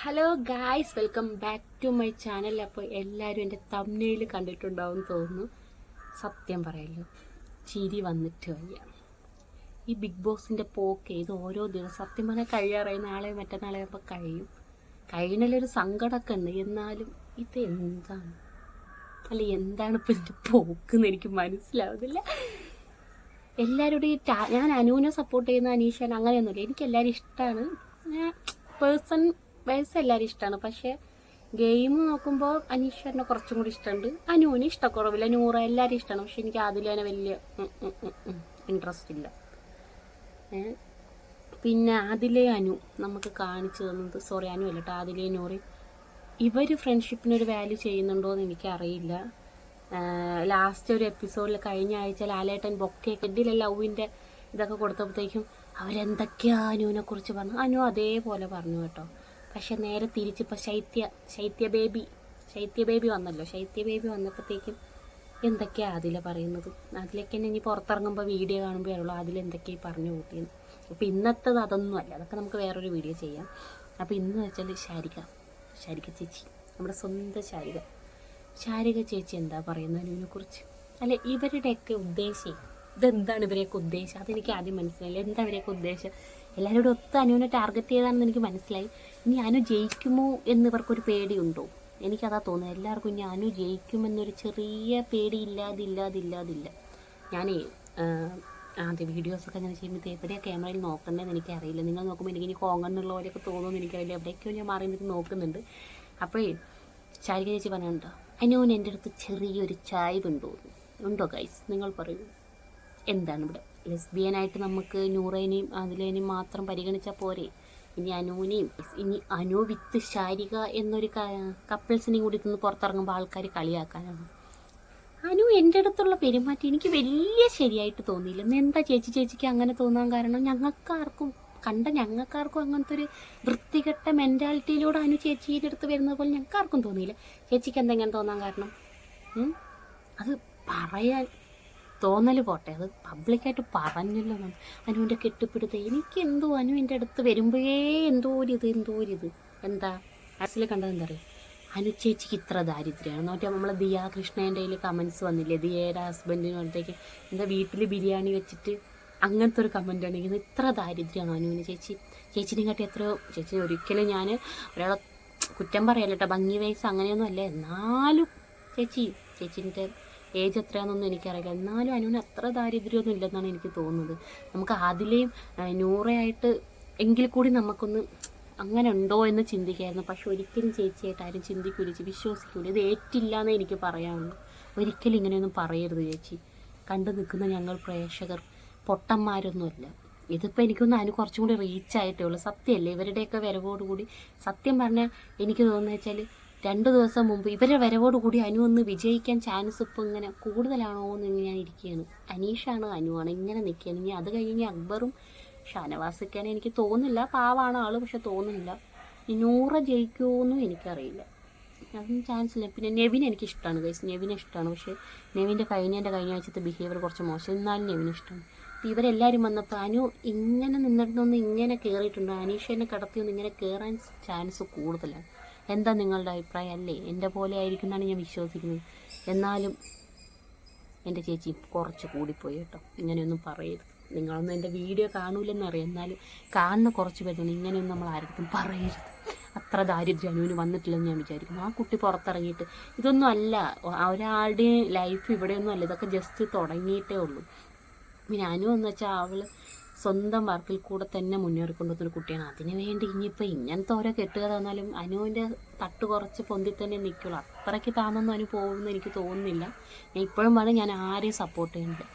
Hello guys, welcome back to my channel. അപ്പോൾ എല്ലാവരും എൻ്റെ തംബ്നെയിൽ കണ്ടിട്ടുണ്ടാവും തോന്നുന്നു. സത്യം പറയല്ലോ, ചിരി വന്നിട്ട് വയ്യ. ഈ ബിഗ് ബോസിൻ്റെ പോക്ക് ഇത് ഓരോ ദിവസം സത്യം പറഞ്ഞാൽ കഴിയാറായി. നാളെ മറ്റന്നാളെ ആകുമ്പോൾ കഴിയണല്ലൊരു സങ്കടമൊക്കെ ഉണ്ട്. എന്നാലും ഇത് എന്താണ് എന്താണ് ഇപ്പം ഇതിൻ്റെ പോക്കെന്ന് എനിക്ക് മനസ്സിലാവുന്നില്ല. എല്ലാവരുടെയും ഞാൻ അനുവിനെ സപ്പോർട്ട് ചെയ്യുന്ന അനീഷാൻ അങ്ങനെയൊന്നുമില്ല. എനിക്ക് എല്ലാവരും ഇഷ്ടമാണ്. ഞാൻ വയസ്സ് എല്ലാവരും ഇഷ്ടമാണ്. പക്ഷേ ഗെയിം നോക്കുമ്പോൾ അനീഷറിനെ കുറച്ചും കൂടി ഇഷ്ടമുണ്ട്. അനുവിന് ഇഷ്ടക്കുറവില്ല. നൂറ എല്ലാവരും ഇഷ്ടമാണ്. പക്ഷെ എനിക്ക് അതിലേനെ വലിയ ഇൻട്രസ്റ്റ് ഇല്ല. പിന്നെ അതിലെ അനു നമുക്ക് കാണിച്ചു തന്നത്, സോറി അനു അല്ല കേട്ടോ, അതിലെ നൂറ് ഇവർ ഫ്രണ്ട്ഷിപ്പിനൊരു വാല്യൂ ചെയ്യുന്നുണ്ടോ എന്ന് എനിക്കറിയില്ല. ലാസ്റ്റ് ഒരു എപ്പിസോഡിൽ കഴിഞ്ഞ ആഴ്ച ലാലേട്ടൻ ബൊക്കെ കെഡിലെ ലവിൻ്റെ ഇതൊക്കെ കൊടുത്തപ്പോഴത്തേക്കും അവരെന്തൊക്കെയാണ് അനുവിനെ കുറിച്ച് പറഞ്ഞു. അനു അതേപോലെ പറഞ്ഞു കേട്ടോ. പക്ഷെ നേരെ തിരിച്ചിപ്പോൾ ശൈത്യ ബേബി വന്നല്ലോ. ശൈത്യ ബേബി വന്നപ്പോഴത്തേക്കും എന്തൊക്കെയാണ് അതിൽ പറയുന്നത്. അതിലേക്ക് തന്നെ ഇനി പുറത്തിറങ്ങുമ്പോൾ വീഡിയോ കാണുമ്പോൾ ഉള്ളൂ അതിലെന്തൊക്കെയാണ് പറഞ്ഞു കൂട്ടിയത്. അപ്പോൾ ഇന്നത്തത് അതൊന്നുമല്ല, അതൊക്കെ നമുക്ക് വേറൊരു വീഡിയോ ചെയ്യാം. അപ്പോൾ ഇന്ന് വെച്ചാൽ ശാരിക ചേച്ചി, നമ്മുടെ സ്വന്തം ശാരിക ചേച്ചി എന്താ പറയുന്നത് അതിനെക്കുറിച്ച്? അല്ല, ഇവരുടെയൊക്കെ ഉദ്ദേശം ഇതെന്താണ്? ഇവരെയൊക്കെ ഉദ്ദേശം അതെനിക്ക് ആദ്യം മനസ്സിലായില്ല. എന്താ ഇവരെയൊക്കെ ഉദ്ദേശം? എല്ലാവരോടും ഒത്ത് അനുവിനെ ടാർഗറ്റ് ചെയ്താണെന്ന് എനിക്ക് മനസ്സിലായി. ഇനി അനു ജയിക്കുമോ എന്നിവർക്കൊരു പേടിയുണ്ടോ? എനിക്കതാ തോന്നുന്നത്. എല്ലാവർക്കും ഇനി അനു ജയിക്കുമെന്നൊരു ചെറിയ പേടി ഇല്ലാതില്ല. ഞാനേ ആദ്യം വീഡിയോസൊക്കെ അങ്ങനെ ചെയ്യുമ്പോൾ എവിടെയാണ് ക്യാമറയിൽ നോക്കേണ്ടതെന്ന് എനിക്കറിയില്ല. നിങ്ങൾ നോക്കുമ്പോൾ എനിക്ക് ഇനി കോങ്ങന്നുള്ള പോലെയൊക്കെ തോന്നുമെന്ന് എനിക്കറിയില്ല. എവിടെയൊക്കെയോ ഞാൻ മാറി നിന്നിട്ട് നോക്കുന്നുണ്ട്. അപ്പോഴേ ശാരിക ചേച്ചി പറഞ്ഞിട്ടുണ്ടോ, അനുവിന് എൻ്റെ അടുത്ത് ചെറിയൊരു ചായ്വ് ഉണ്ടോ ഗൈസ്? നിങ്ങൾ പറയൂ, എന്താണ് ഇവിടെ? ലെസ്ബിയനായിട്ട് നമുക്ക് നൂറേനെയും അതിലേനെയും മാത്രം പരിഗണിച്ചാൽ പോരെ? ഇനി അനുവിനെയും, ഇനി അനു വിത്ത് ശാരിക എന്നൊരു കപ്പിൾസിനെയും കൂടി നിന്ന് പുറത്തിറങ്ങുമ്പോൾ ആൾക്കാർ കളിയാക്കാനാണ്. അനു എൻ്റെ അടുത്തുള്ള പെരുമാറ്റം എനിക്ക് വലിയ ശരിയായിട്ട് തോന്നിയില്ല. എന്താ ചേച്ചിക്ക് അങ്ങനെ തോന്നാൻ കാരണം? ഞങ്ങൾക്കാർക്കും അങ്ങനത്തെ ഒരു വൃത്തികെട്ട മെൻറ്റാലിറ്റിയിലൂടെ അനു ചേച്ചിയുടെ അടുത്ത് വരുന്നത് പോലെ ഞങ്ങൾക്കാർക്കും തോന്നിയില്ല. ചേച്ചിക്ക് എന്തെങ്കിലും തോന്നാൻ കാരണം? അത് പറയാൻ തോന്നൽ പോട്ടെ, അത് പബ്ലിക്കായിട്ട് പറഞ്ഞല്ലോ. അനുവിൻ്റെ കെട്ടിപ്പിടുത്തം എനിക്ക് അനു എൻ്റെ അടുത്ത് വരുമ്പോഴേ എന്തോ ഒരു ഇത് എന്താ അസിൽ കണ്ടത് എന്താ പറയുക, അനു ചേച്ചിക്ക് ഇത്ര ദാരിദ്ര്യമാണ്. നോക്കി നമ്മളെ ദിയ കൃഷ്ണേൻ്റെ കയ്യിൽ കമൻസ് വന്നില്ലേ, ദിയയുടെ ഹസ്ബൻഡിന് അടുത്തേക്ക് എന്താ വീട്ടിൽ ബിരിയാണി വെച്ചിട്ട് അങ്ങനത്തെ ഒരു കമൻ്റ് ആണെങ്കിൽ ഇത്ര ദാരിദ്ര്യമാണ് അനുവിന്. ചേച്ചിനെ കാട്ടി എത്രയോ. ചേച്ചി ഒരിക്കലും ഞാൻ ഒരാളെ കുറ്റം പറയല്ല കേട്ടോ, ഭംഗി വയസ്സ് അങ്ങനെയൊന്നും അല്ലേ. എന്നാലും ചേച്ചിൻ്റെ ഏജ് എത്രയാണെന്നൊന്നും എനിക്കറിയില്ല. എന്നാലും അനുവിന് അത്ര ദാരിദ്ര്യമൊന്നും ഇല്ലെന്നാണ് എനിക്ക് തോന്നുന്നത്. നമുക്ക് അതിലെയും നൂറയായിട്ട് എങ്കിൽ കൂടി നമുക്കൊന്ന് അങ്ങനെ ഉണ്ടോ എന്ന് ചിന്തിക്കായിരുന്നു. പക്ഷെ ഒരിക്കലും ചേച്ചിയായിട്ട് ആരും ചിന്തിക്കൂല, വിശ്വസിക്കൂല. ഇത് ഏറ്റില്ല എന്നേ എനിക്ക് പറയാനുള്ളൂ. ഒരിക്കലും ഇങ്ങനെയൊന്നും പറയരുത് ചേച്ചി. കണ്ടു നിൽക്കുന്ന ഞങ്ങൾ പ്രേക്ഷകർ പൊട്ടന്മാരൊന്നുമല്ല. ഇതിപ്പോൾ എനിക്കൊന്ന് അതിന് കുറച്ചും കൂടി റീച്ചായിട്ടേ ഉള്ളൂ. സത്യമല്ലേ, ഇവരുടെയൊക്കെ വരവോടുകൂടി സത്യം പറഞ്ഞാൽ എനിക്ക് തോന്നുന്നത് വെച്ചാൽ 2 ദിവസം മുമ്പ് ഇവരെ വരവോടുകൂടി അനു ഒന്ന് വിജയിക്കാൻ ചാൻസ് ഇപ്പോൾ ഇങ്ങനെ കൂടുതലാണോ എന്ന് ഞാൻ ഇരിക്കുകയാണ്. അനീഷാണ് അനുവാണ് ഇങ്ങനെ നിൽക്കുകയാണ്. ഇനി അത് കഴിഞ്ഞ് അക്ബറും ഷാനവാസിക്കാൻ എനിക്ക് തോന്നുന്നില്ല. പാവാണ് ആൾ, പക്ഷെ തോന്നുന്നില്ല. നൂറ ജയിക്കുമോയെന്നും എനിക്കറിയില്ല. അതൊന്നും ചാൻസ് ഇല്ല. പിന്നെ നെവിൻ എനിക്കിഷ്ടമാണ് ഗൈസ്, നെവിനെ ഇഷ്ടമാണ്. പക്ഷേ നെവിൻ്റെ കഴിഞ്ഞ ആഴ്ചത്തെ ബിഹേവിയർ കുറച്ച് മോശം. എന്നാലും നെവിനെ ഇഷ്ടമാണ്. ഇവരെല്ലാവരും വന്നപ്പോൾ അനു ഇങ്ങനെ നിന്നിട്ടൊന്ന് ഇങ്ങനെ കയറിയിട്ടുണ്ട്. അനീഷേനെ കടത്തിയൊന്നും ഇങ്ങനെ കയറാൻ ചാൻസ് കൂടുതലാണ്. എന്താ നിങ്ങളുടെ അഭിപ്രായം? അല്ലേ എൻ്റെ പോലെ ആയിരിക്കും എന്നാണ് ഞാൻ വിശ്വസിക്കുന്നത്. എന്നാലും എൻ്റെ ചേച്ചി കുറച്ച് കൂടിപ്പോയി കേട്ടോ. ഇങ്ങനെയൊന്നും പറയരുത്. നിങ്ങളൊന്നും എൻ്റെ വീഡിയോ കാണൂലെന്നറിയാം, എന്നാലും കാണുന്ന കുറച്ച് പേരുണ്ട്. ഇങ്ങനെയൊന്നും നമ്മൾ ആർക്കും പറയരുത്. അത്ര ദാരിദ്ര്യം അനുവിന് വന്നിട്ടില്ലെന്ന് ഞാൻ വിചാരിക്കുന്നു. ആ കുട്ടി പുറത്തിറങ്ങിയിട്ട് ഇതൊന്നും അല്ല, ഒരാളുടെയും ലൈഫ് ഇവിടെയൊന്നും അല്ല. ഇതൊക്കെ ജസ്റ്റ് തുടങ്ങിയിട്ടേ ഉള്ളൂ. പിന്നെ അനു എന്ന് വെച്ചാൽ അവൾ സ്വന്തം വർക്കിൽ കൂടെ തന്നെ മുന്നേറിക്കൊണ്ടുവന്നൊരു കുട്ടിയാണ്. അതിന് വേണ്ടി ഇനിയിപ്പോൾ ഇങ്ങനത്തെ ഓരോ കെട്ടുക തന്നാലും അനുവിൻ്റെ തട്ട് കുറച്ച് പൊന്തി തന്നെ നിൽക്കുള്ളൂ. അത്രയ്ക്ക് താന്നൊന്നും അനു പോകുമെന്ന് എനിക്ക് തോന്നുന്നില്ല. ഞാൻ ഇപ്പോഴും വേണം, ഞാൻ ആരെയും സപ്പോർട്ട് ചെയ്യുന്നില്ല.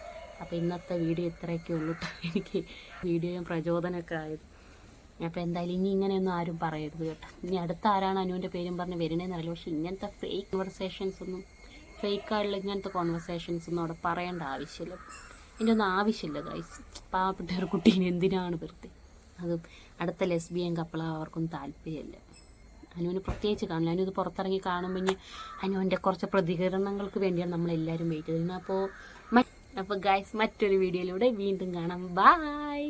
അപ്പോൾ ഇന്നത്തെ വീഡിയോ ഇത്രയൊക്കെ ഉള്ളൂ. എനിക്ക് വീഡിയോയും പ്രചോദനമൊക്കെ ആയത്. അപ്പോൾ എന്തായാലും ഇനി ഇങ്ങനെയൊന്നും ആരും പറയരുത് കേട്ടോ. ഇനി അടുത്ത ആരാണ് അനുവിൻ്റെ പേരും പറഞ്ഞ് വരുന്നതെന്ന് അറിയില്ല. പക്ഷേ ഇങ്ങനത്തെ ഫേക്കായിട്ടുള്ള ഇങ്ങനത്തെ കോൺവെർസേഷൻസൊന്നും അവിടെ പറയേണ്ട ആവശ്യമില്ല. എൻ്റെ ഒന്നും ആവശ്യമില്ല ഗൈസ്. പാവപ്പെട്ട ഒരു കുട്ടീനെ എന്തിനാണ് വെറുതെ? അതും അടുത്ത ലെസ്ബിയൻ കപ്പിളാ അവർക്കൊന്നും താല്പര്യമില്ല. അനുവിന് പ്രത്യേകിച്ച് കാണില്ല. അനു ഇത് പുറത്തിറങ്ങി കാണുമ്പോൾ ഇനി അനുവിൻ്റെ കുറച്ച് പ്രതികരണങ്ങൾക്ക് വേണ്ടിയാണ് നമ്മളെല്ലാവരും വെയിറ്റ് ചെയ്യുന്നത്. അപ്പോൾ ഗൈസ്, മറ്റൊരു വീഡിയോയിലൂടെ വീണ്ടും കാണാം. ബൈ.